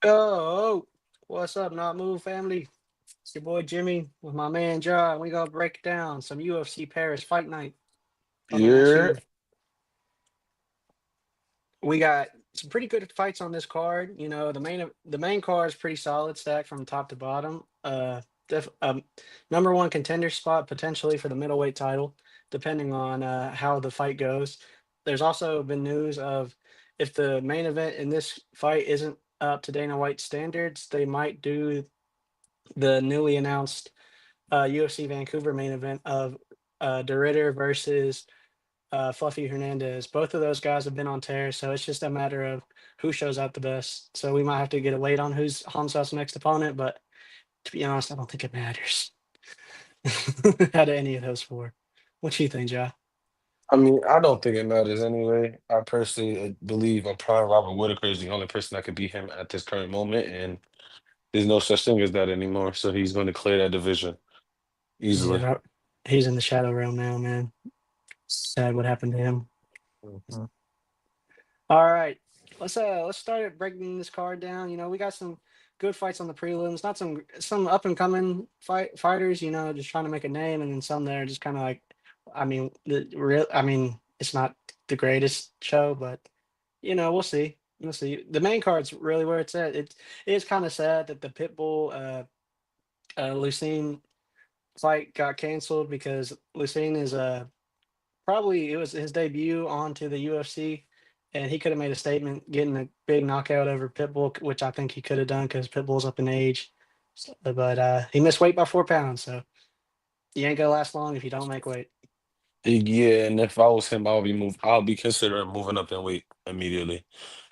Oh, what's up, Not Move family? It's your boy Jimmy with my man John. We gonna break down some UFC Paris Fight Night coming at Yeah. you. We got some pretty good fights on this card. You know, the main card is pretty solid, stacked from top to bottom. Number one contender spot potentially for the middleweight title, depending on how the fight goes. There's also been news of if the main event in this fight isn't up to Dana White standards, they might do the newly announced UFC Vancouver main event of De Ritter versus Fluffy Hernandez. Both of those guys have been on tear, so it's just a matter of who shows out the best. So we might have to get a wait on who's Hamzat's next opponent, but to be honest, I don't think it matters out of any of those four. What do you think, Ja? I mean, I don't think it matters anyway. I personally believe a prime Robert Whitaker is the only person that could beat him at this current moment, and there's no such thing as that anymore. So he's going to clear that division Yeah, easily. he's in the shadow realm now, man. Sad what happened to him. Mhm. All right. Let's start at breaking this card down. You know, we got some good fights on the prelims, not some up and coming fighters, you know, just trying to make a name, and then some that are just kind of like I mean, it's not the greatest show, but you know, we'll see. We'll see. The main card's really where it's at. It is kind of sad that the Pitbull Lucene fight got canceled because Lucene is probably it was his debut onto the UFC, and he could have made a statement getting a big knockout over Pitbull, which I think he could have done because Pitbull's up in age. But he missed weight by 4 pounds, so you ain't gonna last long if you don't make weight. Yeah, and if I was him, I'll be considering moving up in weight immediately,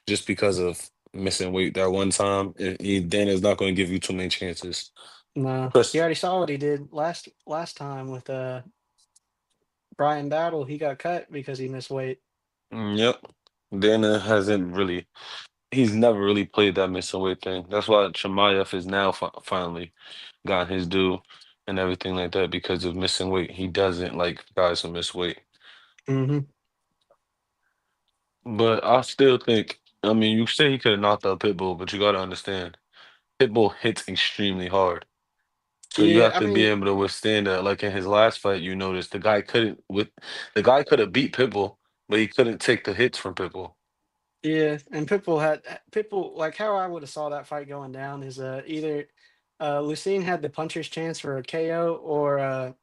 just because of missing weight that one time. Dana's not going to give you too many chances. No, you Chris, already saw what he did last time with Brian Battle. He got cut because he missed weight. yep. Dana hasn't really. He's never really played that missing weight thing. That's why Chimaev is now finally got his due and everything like that because of missing weight. He doesn't like guys who miss weight. Hmm. But I still think, I mean, you say he could have knocked out Pitbull, but you got to understand, Pitbull hits extremely hard. So you Yeah, have I to be mean, able to withstand that. Like in his last fight, you noticed the guy could have beat Pitbull, but he couldn't take the hits from Pitbull. yeah, and Pitbull like how I would have saw that fight going down is either Lucene had the puncher's chance for a KO or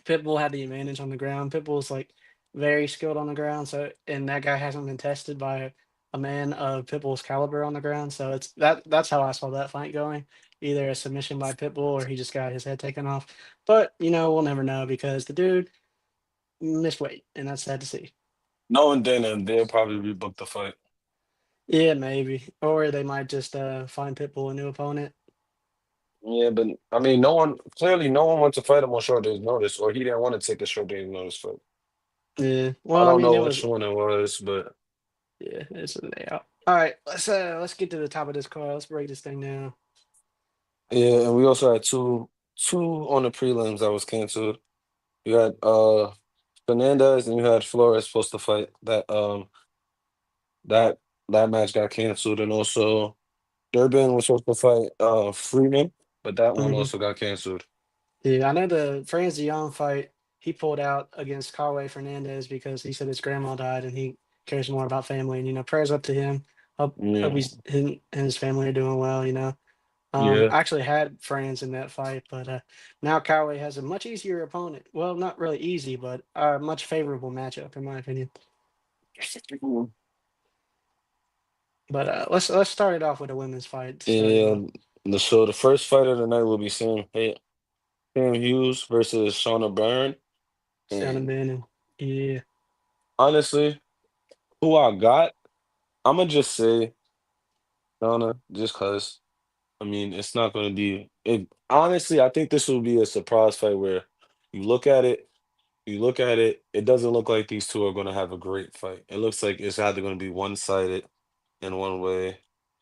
Pitbull had the advantage on the ground. Pitbull's like very skilled on the ground, so and that guy hasn't been tested by a man of Pitbull's caliber on the ground. So that's how I saw that fight going. Either a submission by Pitbull or he just got his head taken off. But you know, we'll never know because the dude missed weight, and that's sad to see. Knowing Dana, they'll probably rebook the fight. Yeah, maybe. Or they might just find Pitbull a new opponent. Yeah, but I mean, no one wants to fight him on short days notice, or he didn't want to take a short days notice fight. Yeah. I Well, I don't mean know it which was one it was, but yeah, it's a day out. All right, let's get to the top of this card. Let's break this thing down. yeah, and we also had two on the prelims that was canceled. You had Fernandez and you had Flores supposed to fight. That that match got canceled, and also Durbin was supposed to fight Freeman, but that one Hmm. also got canceled. Yeah, I know the Franz de Jong fight, he pulled out against Carlos Fernandez because he said his grandma died and he cares more about family. And, you know, prayers up to him. Hope Yeah, him and his family are doing well, you know. yeah. I actually had Franz in that fight, but now Coway has a much easier opponent. Well, not really easy, but a much favorable matchup, in my opinion. But let's start it off with a women's fight to start it Yeah. off. So the first fight of the night will be Sam Hughes versus Shauna Byrne. Sounding And Ben and yeah. honestly, who I got, I'm gonna just say Shauna, just cause. I mean, it's not gonna be it. Honestly, I think this will be a surprise fight where you look at it, it doesn't look like these two are gonna have a great fight. It looks like it's either gonna be one-sided in one way,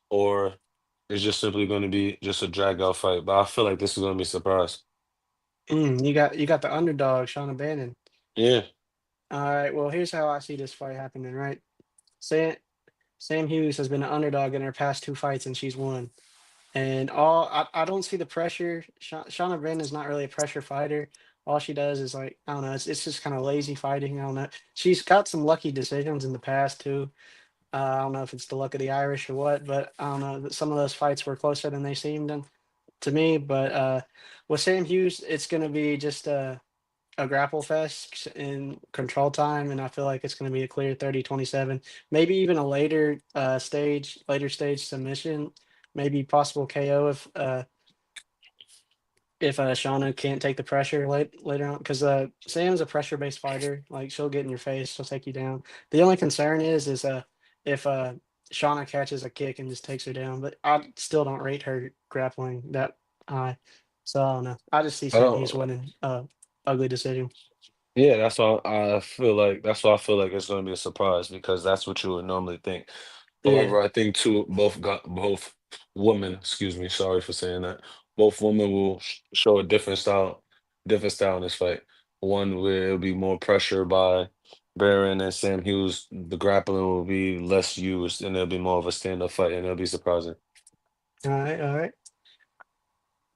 or it's just simply gonna be just a drag out fight. But I feel like this is gonna be a surprise. You got the underdog, Shauna Bannon. Yeah. All right. Well, here's how I see this fight happening. Right. Sam Sam Hughes has been an underdog in her past two fights, and she's won. And I don't see the pressure. Shauna Ben is not really a pressure fighter. All she does is like I don't know. It's just kind of lazy fighting. I don't know. She's got some lucky decisions in the past too. I don't know if it's the luck of the Irish or what, but I don't know. Some of those fights were closer than they seemed to me. But with Sam Hughes, it's going to be just a grapple fest in control time, and I feel like it's going to be a clear 30-27, maybe even a later stage submission, maybe possible KO if Shauna can't take the pressure later on, because Sam's a pressure based fighter. Like she'll get in your face, she'll take you down. The only concern is if Shauna catches a kick and just takes her down. But I still don't rate her grappling that high. So I don't know. I just see I Sam Hughes don't. winning ugly decision. Yeah, that's why I feel like it's going to be a surprise because that's what you would normally think. Yeah. However, I think both women, excuse me, sorry for saying that. Both women will show a different style in this fight. One where it'll be more pressure by Baron and Sam Hughes. The grappling will be less used, and it'll be more of a stand-up fight, and it'll be surprising. All right. All right.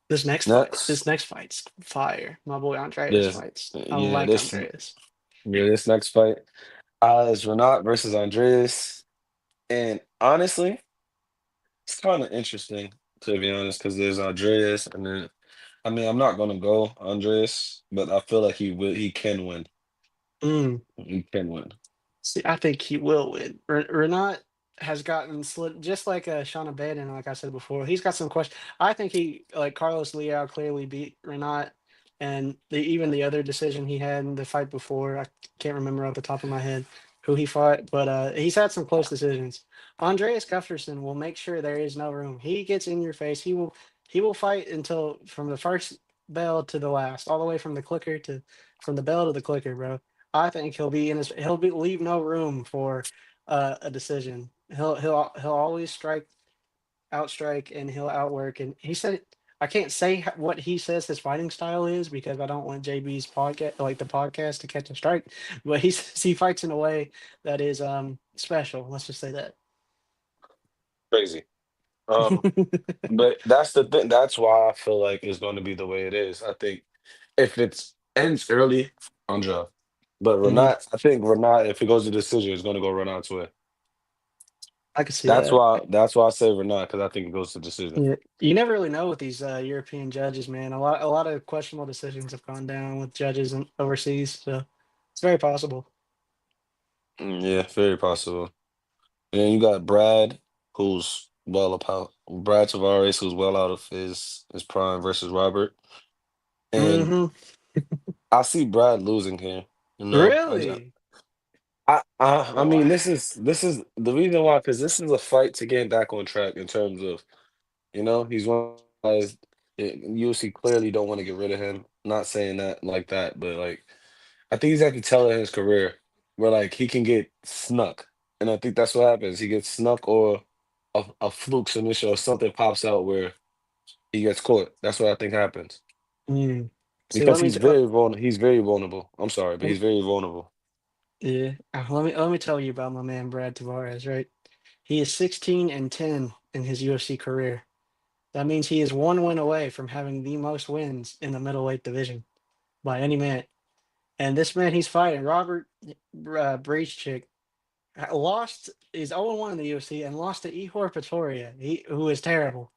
This Next, next fight's fire. My boy Andreas yes, fights. I yeah, like this Andreas. this next fight is Renat versus Andreas, and honestly. It's kind of interesting, to be honest, because there's Andreas, and then I mean I'm not gonna go Andreas, but I feel like he can win. Mm. He can win. See, I think he will win. Renat has gotten slid just like Shauna Baden, like I said before. He's got some questions. I think he like Carlos Leao clearly beat Renat, and even the other decision he had in the fight before. I can't remember off the top of my head who he fought, but he's had some close decisions. Andreas Gustafsson will make sure there is no room. He gets in your face. He will fight until from the first bell to the last, all the way from the clicker to from the bell to the clicker, bro. I think he'll be leave no room for a decision. He'll always outstrike, and he'll outwork. And he said, I can't say what he says his fighting style is because I don't want JB's podcast, like the podcast, to catch a strike. But he says he fights in a way that is special. Let's just say that. Crazy. Um, but that's the thing. That's why I feel like it's going to be the way it is. I think if it's ends early, Andra. But Mhm. Renat, I think Renat, if it goes to decision, is going to go Renat's way. I can see That's that. why. That's why I say Renat because I think it goes to decision. Yeah, you never really know with these European judges, man. A lot of questionable decisions have gone down with judges and overseas, so it's very possible. Yeah, very possible. And then you got Brad Tavares, who's well out of his prime versus Robert. And Hmm. I see Brad losing here. You know, Really? I Wow. mean, this is the reason why, because this is a fight to get back on track in terms of, he's one of the guys. UFC clearly don't want to get rid of him. Not saying that like that, but like I think he's at the tail of his career where like he can get snuck, and I think that's what happens. He gets snuck or a fluke submission or something pops out where he gets caught. That's what I think happens Mm. See, because he's very vulnerable. He's very vulnerable. I'm sorry, but lem- he's very vulnerable. yeah. Let me tell you about my man Brad Tavares. Right, he is 16-10 in his UFC career. That means he is one win away from having the most wins in the middleweight division by any man. And this man he's fighting, Robert Breachchick, lost is 0-1 in the UFC and lost to Ihor Pretoria, who is terrible.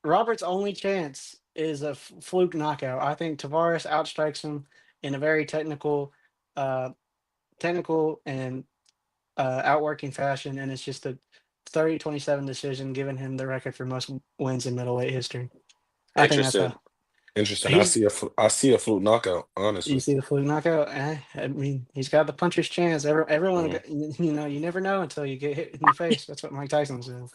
Robert's only chance is a fluke knockout. I think Tavares outstrikes him in a very uh, technical and outworking fashion, and it's just a 30-27 decision, giving him the record for most wins in middleweight history. I think that's Interesting. a Interesting. he's. I see a fluke knockout. You Honestly. see the fluke knockout? I mean, he's got the puncher's chance. Everyone, Mm. you never know until you get hit in the face. That's what Mike Tyson said.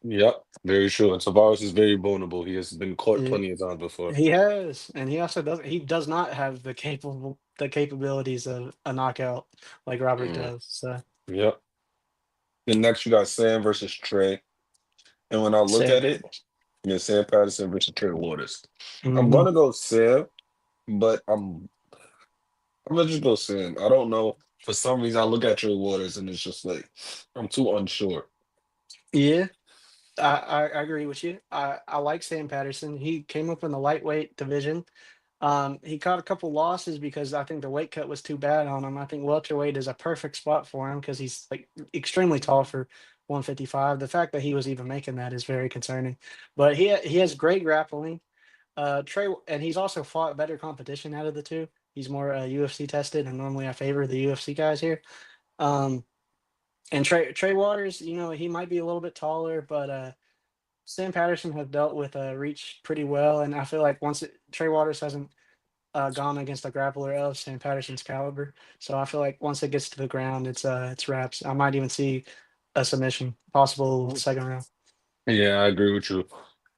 Yep. Very true. And Tavares is very vulnerable. He has been caught Yeah, plenty of times before. he has, and he also does. He does not have the capabilities of a knockout like Robert Mm. does. So, Yep. Then next you got Sam versus Trey. And when I look Sam at it, Peters. Sam Patterson versus Trey Waters. I'm Hmm. gonna go Sam, but I'm gonna just go Sam. I don't know. For some reason, I look at Trey Waters and it's just like I'm too unsure. Yeah, I agree with you. I like Sam Patterson. He came up in the lightweight division. He caught a couple losses because I think the weight cut was too bad on him. I think welterweight is a perfect spot for him because he's like extremely tall for 155. The fact that he was even making that is very concerning. But he has great grappling. Trey, and he's also fought better competition out of the two. He's more UFC tested, and normally I favor the UFC guys here. Um, and Trey Waters, he might be a little bit taller, but Sam Patterson has dealt with reach pretty well, and I feel like Trey Waters hasn't gone against a grappler of Sam Patterson's caliber, so I feel like once it gets to the ground, it's wraps. I might even see a submission, possible second round. Yeah, I agree with you.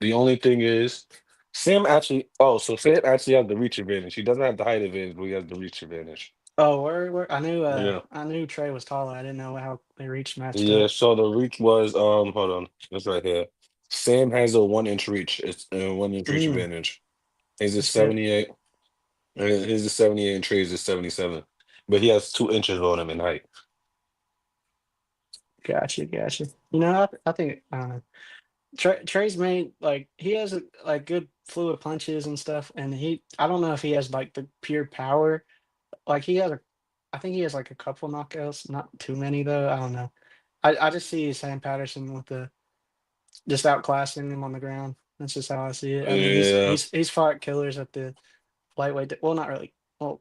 The only thing is, Sam actually has the reach advantage. He doesn't have the height advantage, but he has the reach advantage. Oh, where Yeah. I knew Trey was taller. I didn't know how they reached matched Yeah, up. so the reach was hold on, it's right here. Sam has a 1 inch reach. It's a 1 inch reach Mm, advantage. He's a that's good. 78, and he's a 78 and Trey's a 77. But he has 2 inches on him in height. Gotcha, gotcha. I think I don't know. Trey's made like he has like good fluid punches and stuff, and I don't know if he has like the pure power. Like I think he has like a couple knockouts, not too many though. I don't know. I just see Sam Patterson with the just outclassing him on the ground. That's just how I see it. I mean, Yeah. he's fought killers at the lightweight. Well, not really. Well,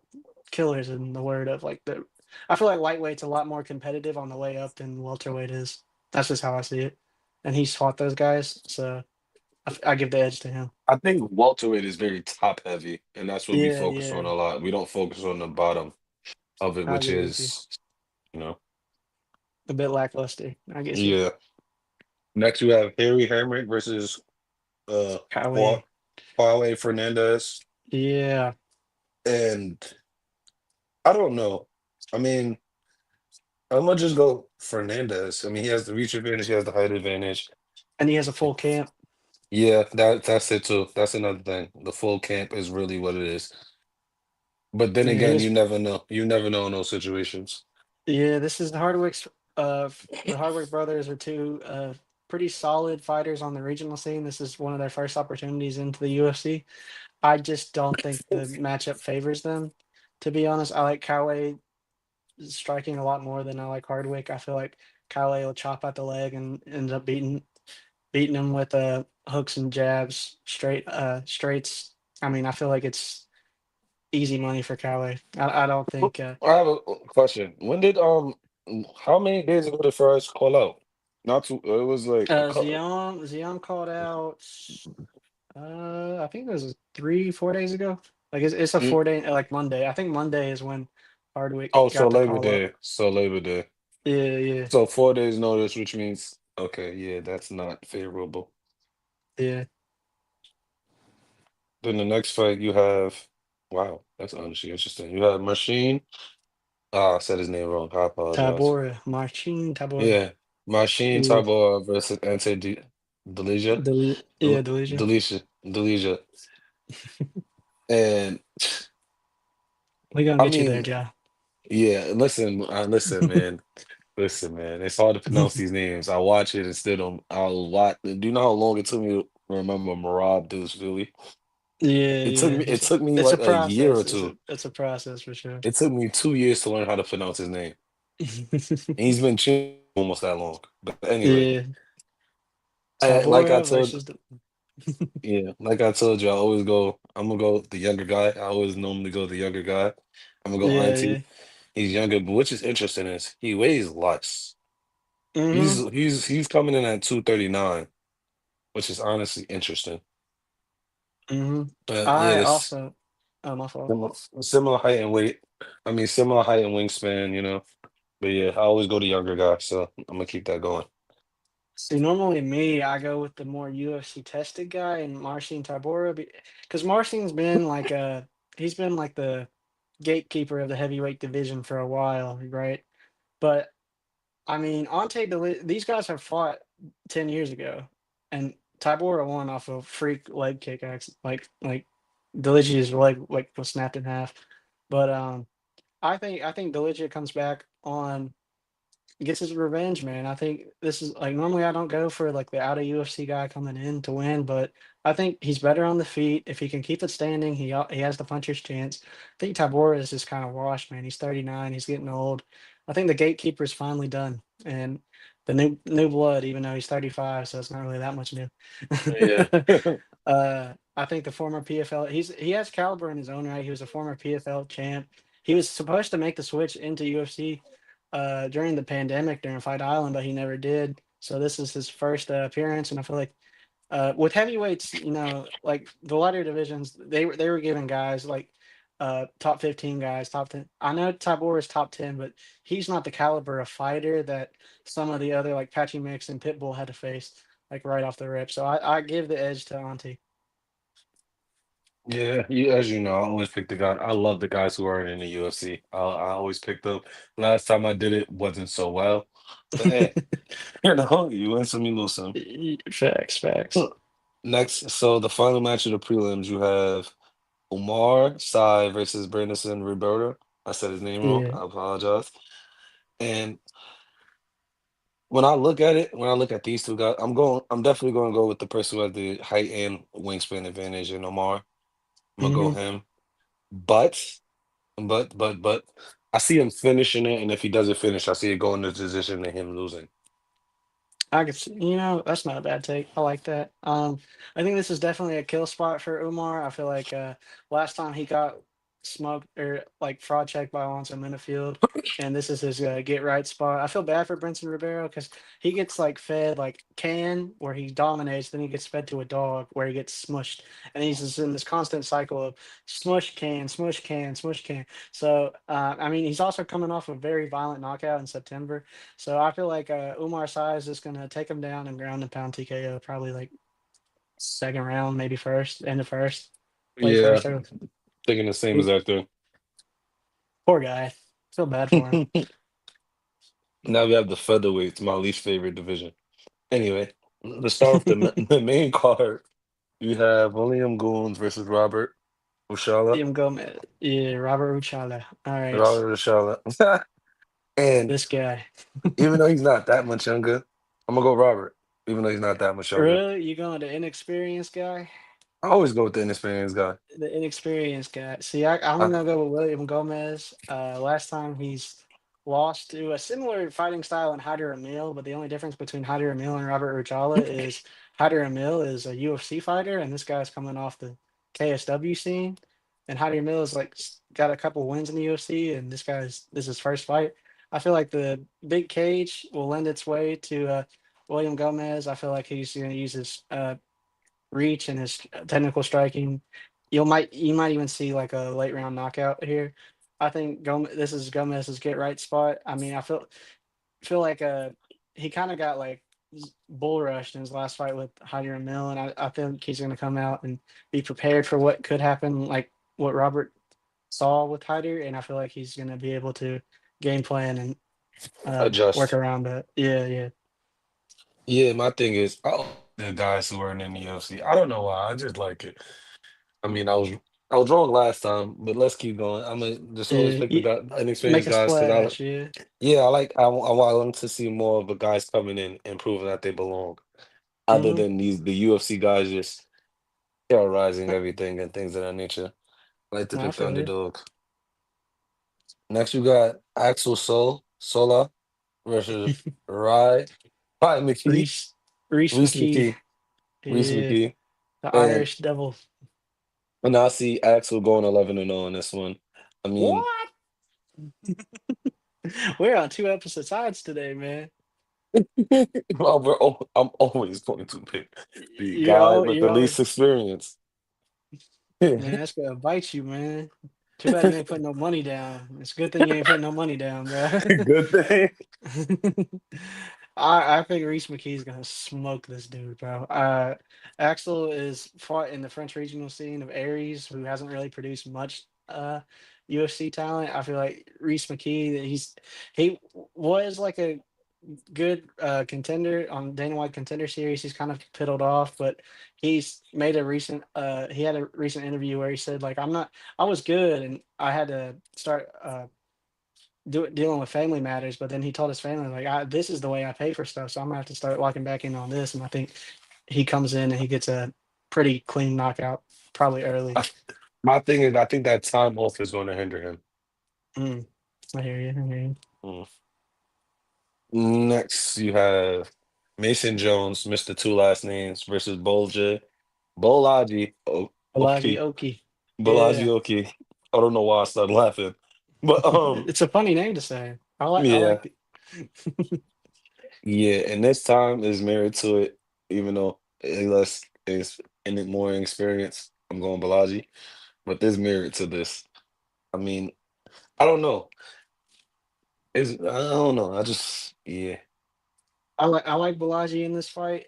killers in the word of like the. I feel like lightweight's a lot more competitive on the way up than welterweight is. That's just how I see it. And he's fought those guys, so I give the edge to him. I think welterweight is very top heavy, and that's what we Yeah, focus on yeah, a lot. We don't focus on the bottom of it, I which agree with you. is, you know, A bit lackluster, I get you. yeah. Next, we have Harry Hamrick versus Highway. Hua- Huawei Fernandez. Yeah, And I don't know. I mean, I'm gonna just go Fernandez. I mean, he has the reach advantage, he has the height advantage. and he has a full camp. Yeah, that's it too. That's another thing. The full camp is really what it is. But then Yeah, again, you never know. You never know in those situations. this is the Hardwick's. The Hardwick brothers are two pretty solid fighters on the regional scene. This is one of their first opportunities into the UFC. I just don't think the matchup favors them. To be honest, I like Coway striking a lot more than I like Hardwick. I feel like Coway will chop out the leg and ends up beating him with hooks and jabs, straights. I mean, I feel like it's easy money for Coway. I don't think I have a question. How many days ago did first call out? Not too. It was like a couple. Zion called out. I think it was 3 4 days ago. Like it's a 4 day like Monday. I think Monday is when Hardwick Oh, so got the Labor call up. Day. So Labor Day. Yeah, yeah, So 4 days notice, which means okay, yeah, that's not favorable. yeah. Then the next fight you have, wow, that's honestly interesting. You have Machine. Ah, I said his name wrong. I apologize. Tabora, Marcin Tabora. Yeah, Machine Yeah, Tybura versus Ante Delija, Delusion. Delija, and We gonna I get you there, mean, Joe. yeah. Listen, man. Listen, man. It's hard to pronounce these names. I watch it and still don't. I'll watch. Do you know how long it took me to remember Marab Philly? Yeah, It took yeah. me. It took me It's a like a year or process. It's a two. it's a process for sure. It took me 2 years to learn how to pronounce his name. And he's been changed almost that long. But anyway, Yeah, like I Tabora told, versus the. yeah, like I told you, I always go. I'm gonna go with the younger guy. I always normally go with the younger guy. I'm gonna go Yeah, Auntie. yeah. He's younger, but which is interesting is he weighs less. Mm-hmm. He's coming in at 239, which is honestly interesting. Mm-hmm. Yeah, I this also. Oh, my fault. similar height and weight. I mean, similar height and wingspan. You know, but yeah, I always go the younger guy, so I'm gonna keep that going. See, normally me, I go with the more UFC tested guy and Marcin Tybura because Marcin's been he's been like the gatekeeper of the heavyweight division for a while, right? But I mean, these guys have fought 10 years ago, and Tybura won off a freak leg kick, like Deligi's leg like was snapped in half. But I think Delija comes back on gets his revenge, man. I think this is like normally I don't go for like the out of UFC guy coming in to win, but I think he's better on the feet. If he can keep it standing, he has the puncher's chance. I think Tabora is just kind of washed, man. He's 39, he's getting old. I think the gatekeeper's finally done, and the new blood, even though he's 35, so it's not really that much new. Yeah. I think the former PFL, he has caliber in his own right. He was a former PFL champ. He was supposed to make the switch into UFC during the pandemic during Fight Island, but he never did. So this is his first appearance, and I feel like with heavyweights, like the lighter divisions, they were giving guys like top 15 guys, top 10. I know Tabor is top 10, but he's not the caliber of fighter that some of the other like Patchy Mix and Pitbull had to face like right off the rip. So I give the edge to Auntie. Yeah, as you know, I always pick the guy. I love the guys who are in the UFC. I always pick them. Last time I did it wasn't so well, but hey, you win some, you lose some. Facts, facts. Huh. Next, so the final match of the prelims, you have Omar Sy versus Brandon Roberto. I said his name wrong. Yeah. I apologize. And when I look at it, when I look at these two guys, I'm definitely going to go with the person who has the height and wingspan advantage in Omar. I'm gonna go hmm him. But, but, I see him finishing it, and if he doesn't finish, I see it going to decision and him losing. I could, that's not a bad take. I like that. I think this is definitely a kill spot for Umar. I feel like last time he got smoked or like fraud checked by Alonso Minifield, and this is his get right spot. I feel bad for Brenton Ribeiro because he gets like fed like can where he dominates, then he gets fed to a dog where he gets smushed, and he's just in this constant cycle of smush can, smush can, smush can. So I mean, he's also coming off a very violent knockout in September. So I feel like Umar Sy is just gonna take him down and ground and pound TKO probably like second round, maybe first, end of first, late Yeah, first. Or thinking the same he, exact thing. poor guy. Feel bad for him. Now we have the featherweights, my least favorite division. Anyway, let's start with the main card. You have William Goons versus Robert Ushala. Liam Gomez, yeah, Robert Uchala. All right, Robert Ushala. And this guy. even though he's not that much younger, I'm gonna go Robert. Even though he's not that much younger, Really, you going to inexperienced guy? I always go with the inexperienced guy. The inexperienced guy. See, I'm I, gonna go with William Gomez. Last time he's lost to a similar fighting style in Hyder Emil, but the only difference between Hyder Emil and Robert Rujala is Hyder Emil is a UFC fighter, and this guy's coming off the KSW scene. And Hyder Emil is like got a couple wins in the UFC, and this is his first fight. I feel like the big cage will lend its way to William Gomez. I feel like he's going to use his reach and his technical striking. You might even see like a late round knockout here. I think Gomez, this is Gomez's get right spot. I mean, I feel like he kind of got like bull rushed in his last fight with Hyder Mill, and I think he's going to come out and be prepared for what could happen, like what Robert saw with Hyder, and I feel like he's going to be able to game plan and work adjust. around that. Yeah, yeah, Yeah, my thing is, I like the guys who are in the UFC. I don't know why. I just like it. I mean, I was wrong last time, but let's keep going. I'm gonna just always yeah. pick the guy, Make inexperienced a guys because splash. Yeah. yeah, I want them to see more of the guys coming in and proving that they belong, other hmm than the UFC guys just terrorizing everything and things of that nature. I like to I pick the feel you. underdog. Next, we got Axel Sola versus Rye McKee, Reese Reese Reese McKee. McKee, Reese Yeah, McKee, the and Irish Devil. I see Axel going 11-0 in this one. I mean, What? We're on two opposite sides today, man. well, I'm always going to pick the You're guy all with the you're least always experience. man. Good That's gonna bite you, man. Too bad you ain't putting no money down. It's a good thing you ain't putting no money down, bro. thing. I think Reese McKee's gonna smoke this dude, bro. Axel is fought in the French regional scene of Aries, who hasn't really produced much UFC talent. I feel like Reese McKee, he was like a good contender on Dana White Contender Series. He's kind of piddled off, but he had a recent interview where he said like I was good and I had to start dealing with family matters. But then he told his family like, "This is the way I pay for stuff, so I'm gonna have to start locking back in on this." And I think he comes in and he gets a pretty clean knockout, probably early. I, my thing is, I think that time off is going to hinder him. Mm, I hear you. I hear you. Mm. Next, you have Mason Jones, Mr. Two Last Names versus Bolaji Olaji Oki. Oki. Bolaji Yeah, Oki. I don't know why I started laughing. But it's a funny name to say. I yeah. like it. Yeah, and this time is married to it, even though it's less is in it more experience. I'm going Balaji, but there's merit to this. I mean, I don't know. I don't know. I just yeah. I like Balaji in this fight.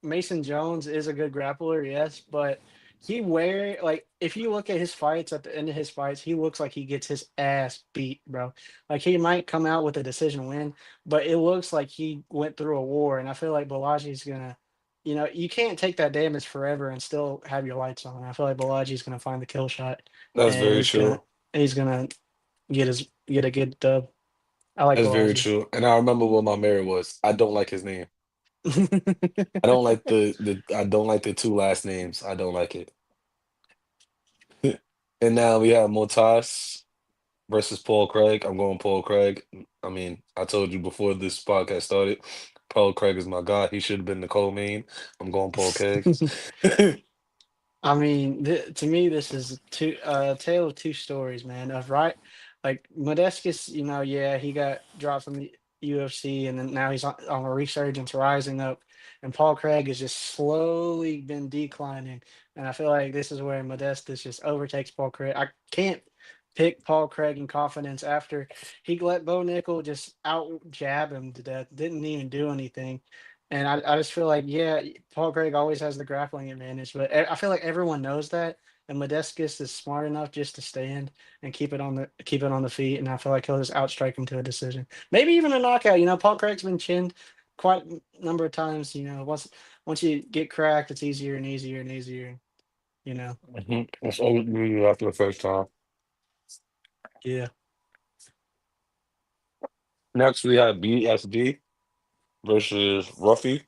Mason Jones is a good grappler, yes, but if you look at his fights at the end of his fights, he looks like he gets his ass beat, bro. Like he might come out with a decision win, but it looks like he went through a war, and I feel like Balaji's gonna, you can't take that damage forever and still have your lights on. I feel like Balaji's gonna find the kill shot, That's and very he's gonna true. he's gonna get a good dub. I like That's very Balaji. true. And I remember what my merit was. I don't like his name. I don't like the I don't like the two last names. I don't like it. And now we have Motas versus Paul Craig. I'm going Paul Craig. I mean, I told you before this podcast started, Paul Craig is my guy. He should have been the co-main. I'm going Paul Craig. I mean, to me, this is tale of two stories, man. Of right, like Modescus, yeah, he got dropped from the UFC, and then now he's on a resurgence, rising up, and Paul Craig has just slowly been declining, and I feel like this is where Modestus just overtakes Paul Craig. I can't pick Paul Craig in confidence after he let Bo Nickel just out jab him to death, didn't even do anything. And I just feel like, yeah, Paul Craig always has the grappling advantage, but I feel like everyone knows that. And Modescus is smart enough just to stand and keep it on the feet. And I feel like he'll just outstrike him to a decision. Maybe even a knockout. Paul Craig's been chinned quite a number of times. Once you get cracked, it's easier and easier and easier, you know. Mhm. That's always me after the first time. Yeah. Next, we have BSD versus Ruffy.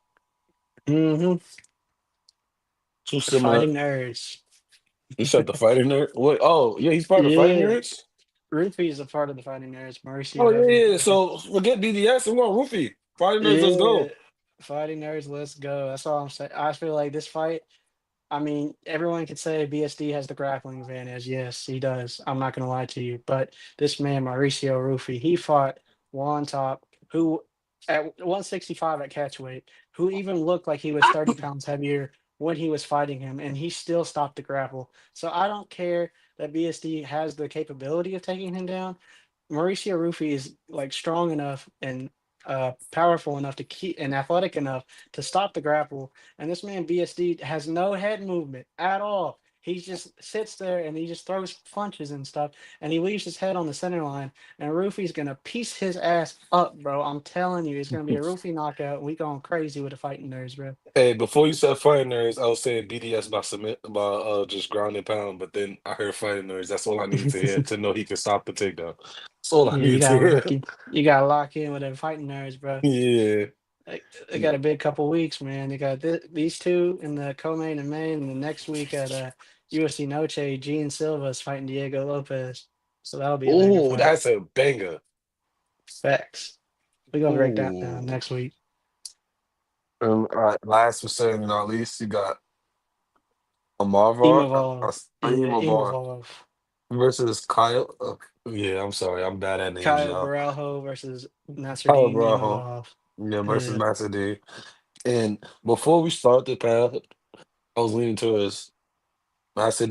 Hmm. Two The similar. fighting nerds. You said the fighting nerd. Wait, oh yeah, he's part of fighting Yeah. nerds. Rufy is a part of the fighting nerds. Oh Mauricio has yeah, him. yeah. So forget BDS. I'm going Ruffy. Fighting nerds. Let's Yeah. go. Fighting nerds, let's go. That's all I'm saying. I feel like this fight, I mean, everyone could say BSD has the grappling advantage. Yes, he does. I'm not going to lie to you. But this man, Mauricio Rufy, he fought Juan Top, who at 165 at catchweight, who even looked like he was 30 pounds heavier when he was fighting him, and he still stopped the grapple. So I don't care that BSD has the capability of taking him down. Mauricio Rufy is like strong enough and powerful enough to keep and athletic enough to stop the grapple. And this man BSD has no head movement at all. He just sits there and he just throws punches and stuff, and he leaves his head on the center line. And Rufy's gonna piece his ass up, bro. I'm telling you, it's gonna be a Rufy knockout. We going crazy with the fighting nerds, bro. Hey, before you said fighting nerds, I was saying BDS by submit by just ground and pound, but then I heard fighting nerds. That's all I needed to hear to know he could stop the takedown. That's all I Yeah, needed to hear. you gotta lock in with them fighting nerds, bro. Yeah. They got a big couple weeks, man. They got these two in the co-main and main, and the next week at UFC Noche, Gene Silva's fighting Diego Lopez. So that'll be a banger Oh, fight. that's a banger. Facts. We're gonna break that down Ooh. next week. All right, last but certainly not least, you got Amarvar, Imavov. Yeah, Imavar Imavov. versus Kyle. Yeah, I'm sorry, I'm bad at names, Kyle y'all. Baralho versus Kyle Nasruddin Barajo, Imavov. yeah, versus Yeah. Master. And before we start the path, I was leaning towards Master,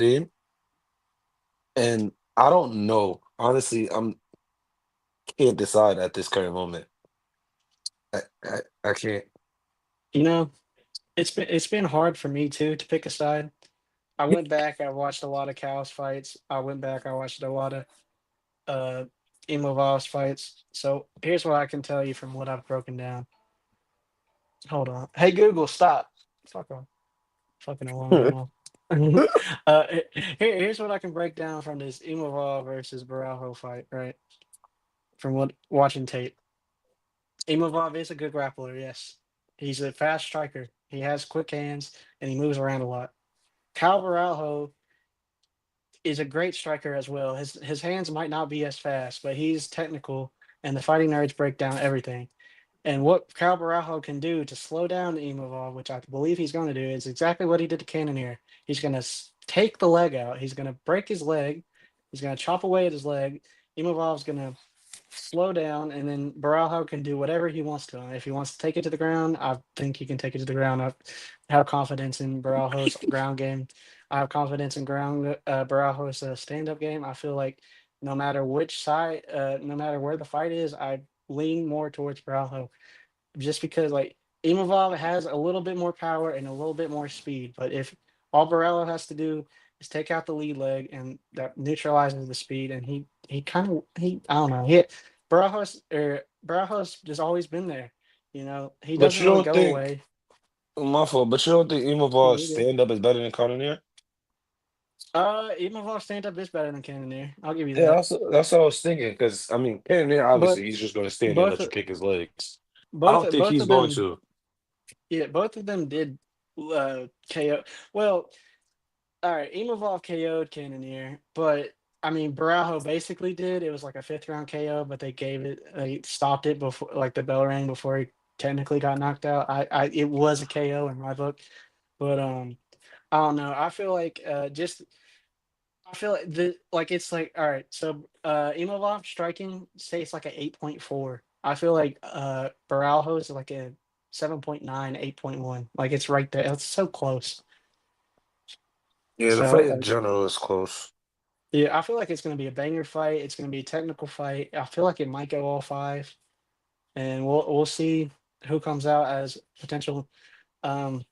and I don't know. Honestly, I'm can't decide at this current moment. I can't. You know, it's been hard for me too to pick a side. I went back, I watched a lot of Cows fights. I went back, I watched a lot of uh Imovov's fights. So here's what I can tell you from what I've broken down. Hold on. Hey Google, stop. Fuck off. Fucking alarm went off. Here's what I can break down from this Imovov versus Baralho fight, right? from what watching tape. Imavov is a good grappler, yes. He's a fast striker. He has quick hands and he moves around a lot. Cal Baralho is a great striker as well. His hands might not be as fast, but he's technical, and the fighting nerds break down everything. And what Cal Barajo can do to slow down Imavov, which I believe he's going to do, is exactly what he did to Cannonier. He's going to take the leg out. He's going to break his leg. He's going to chop away at his leg. Imavov's going to slow down, and then Barajo can do whatever he wants to. If he wants to take it to the ground, I think he can take it to the ground. I have confidence in Barajo's ground game. I have confidence in Barajo's stand-up game. I feel like no matter which side, no matter where the fight is, I lean more towards Barajo just because like Imavov has a little bit more power and a little bit more speed. But if all Barella has to do is take out the lead leg and that neutralizes the speed, and he kind of he I don't know Barajos just always been there. You know he But doesn't you really don't go think, away. my fault, but you don't think No, Imov's you're good. stand up is better than Cannonier? Imavov stand up is better than Cannonier. I'll give you Yeah, that. that's what I was thinking. Because I mean, Cannonier But obviously he's just going to stand there and both let you kick his legs. I both don't think both he's of going them, to. yeah, both of them did KO. Well, all right, Imavov KO'd Cannonier, but I mean Barajo basically did. It was like a fifth round KO, but they stopped it before like the bell rang before he technically got knocked out. It was a KO in my book. But I don't know. I feel like it's like all right, so Imavov striking say it's like a 8.4. I feel like Barajo is like a 7.9, 8.1. Like it's right there. It's so close. Yeah, the So fight in general is close. yeah, I feel like it's going to be a banger fight. It's going to be a technical fight. I feel like it might go all five, and we'll see who comes out as potential um,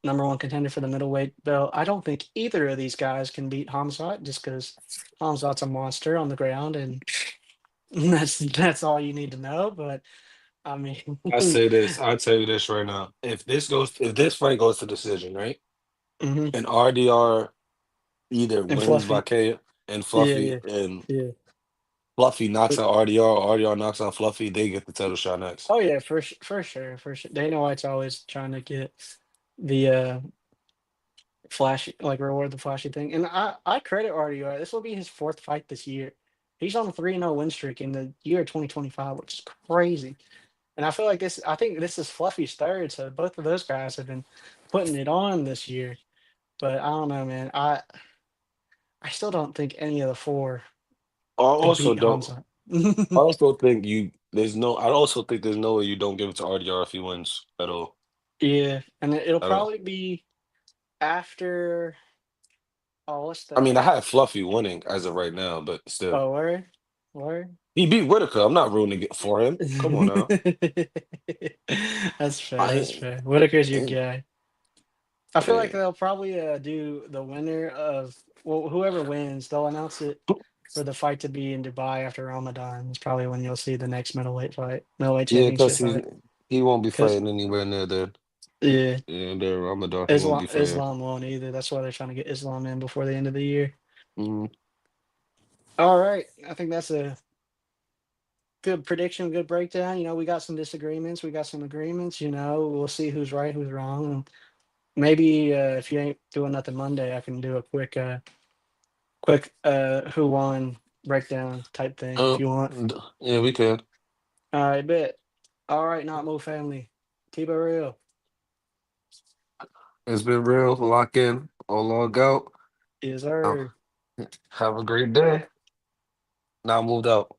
number one contender for the middleweight belt. I don't think either of these guys can beat Hamzat just because Hamzat's a monster on the ground, and that's all you need to know. But I mean, I say this, I tell you this right now. If this fight goes to decision, right? mhm. And RDR either And wins by Fluffy, KO yeah, yeah, And yeah. Fluffy knocks But out RDR, or RDR knocks out Fluffy, they get the title shot next. oh yeah, for sure, for sure. Dana White's always trying to get the flashy, like reward the flashy thing. And I credit RDR. This will be his fourth fight this year. He's on a 3-0 win streak in the year 2025, which is crazy. And I feel like I think this is Fluffy's third. So both of those guys have been putting it on this year. But I don't know, man. I still don't think any of the four I could also beat don't. Hamza. I also think you. There's no. I also think there's no way you don't give it to RDR if he wins at all. Yeah. And it'll At all. probably be after what's I mean, I the had Fluffy winning as of right now, but still, word? Word? he beat Whitaker. I'm not rooting it for him. Come on now. That's fair. I That's ain't. fair. Whitaker's your ain't- guy. I feel like ain't- they'll probably do the winner of well, whoever wins. They'll announce it for the fight to be in Dubai after Ramadan. It's probably when you'll see the next middleweight Yeah, because championship fight. he won't be Because fighting anywhere near there. yeah, Yeah, there Ramadan. He won't be fighting. Islam won't either. That's why they're trying to get Islam in before the end of the year. Mm, All right, I think that's a good prediction, good breakdown. You know, we got some disagreements, we got some agreements. You know, we'll see who's right, who's wrong. Maybe if you ain't doing nothing Monday, I can do a quick who won breakdown type thing if uh, you want. yeah, we can. All right, bet. All right, not Mo family. Keep it real. It's been real. Lock in or log out. Yes, Um, sir. have a great day. Now moved out.